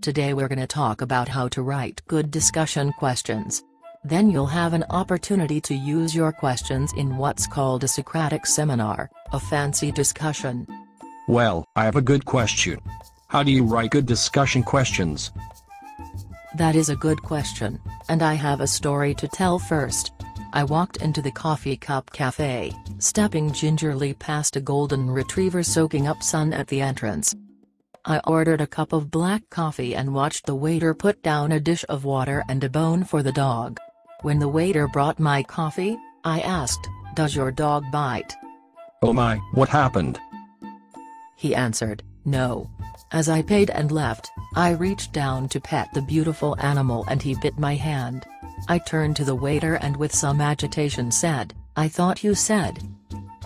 Today we're gonna talk about how to write good discussion questions. Then you'll have an opportunity to use your questions in what's called a Socratic seminar, a fancy discussion. Well, I have a good question. How do you write good discussion questions? That is a good question, and I have a story to tell first. I walked into the coffee cup cafe, stepping gingerly past a golden retriever soaking up sun at the entrance. I ordered a cup of black coffee and watched the waiter put down a dish of water and a bone for the dog. When the waiter brought my coffee, I asked, "Does your dog bite?" Oh my, what happened? He answered, "No." As I paid and left, I reached down to pet the beautiful animal and he bit my hand. I turned to the waiter and with some agitation said, "I thought you said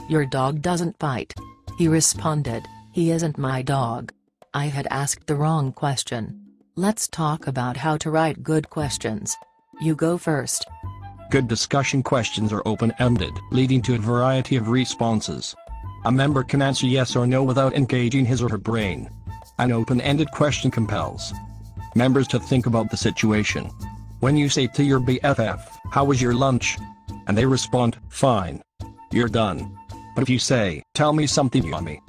your dog doesn't bite." He responded, "He isn't my dog." I had asked the wrong question. Let's talk about how to write good questions. You go first. Good discussion questions are open-ended, leading to a variety of responses. A member can answer yes or no without engaging his or her brain. An open-ended question compels members to think about the situation. When you say to your BFF, "How was your lunch?" and they respond, "Fine," you're done. But if you say, "Tell me something yummy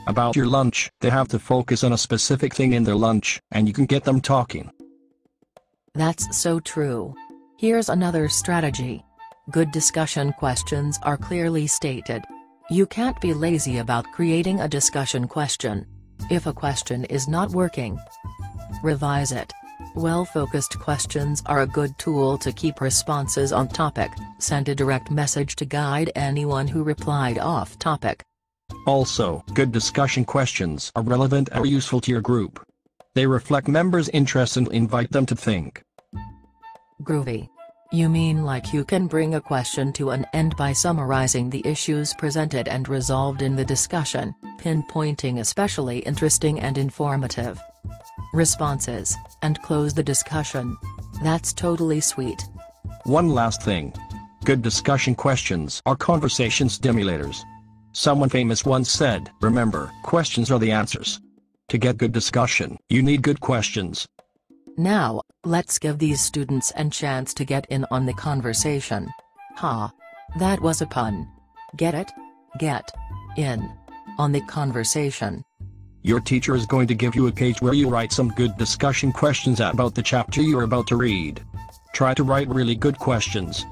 about your lunch," they have to focus on a specific thing in their lunch, and you can get them talking. That's so true. Here's another strategy. Good discussion questions are clearly stated. You can't be lazy about creating a discussion question. If a question is not working, revise it. Well-focused questions are a good tool to keep responses on topic. Send a direct message to guide anyone who replied off topic. Also, good discussion questions are relevant and useful to your group. They reflect members' interests and invite them to think. Groovy. You mean like you can bring a question to an end by summarizing the issues presented and resolved in the discussion, pinpointing especially interesting and informative responses, and close the discussion. That's totally sweet. One last thing. Good discussion questions are conversation stimulators. Someone famous once said, "Remember, questions are the answers." To get good discussion, you need good questions. Now, let's give these students a chance to get in on the conversation. Ha! That was a pun. Get it? Get in on the conversation. Your teacher is going to give you a page where you write some good discussion questions about the chapter you are about to read. Try to write really good questions.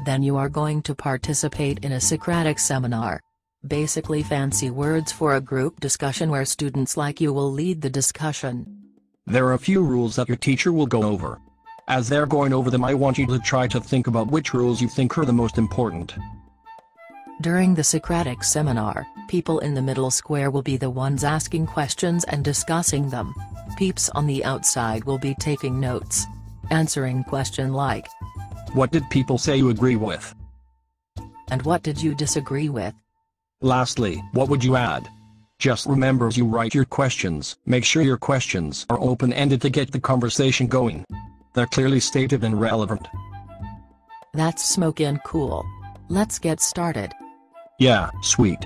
Then you are going to participate in a Socratic seminar. Basically fancy words for a group discussion where students like you will lead the discussion. There are a few rules that your teacher will go over. As they're going over them, I want you to try to think about which rules you think are the most important. During the Socratic seminar, people in the middle square will be the ones asking questions and discussing them. Peeps on the outside will be taking notes. Answering question like, "What did people say you agree with?" and "What did you disagree with?" Lastly, what would you add? Just remember, as you write your questions, make sure your questions are open-ended to get the conversation going. They're clearly stated and relevant. That's smokin' cool. Let's get started. Yeah, sweet.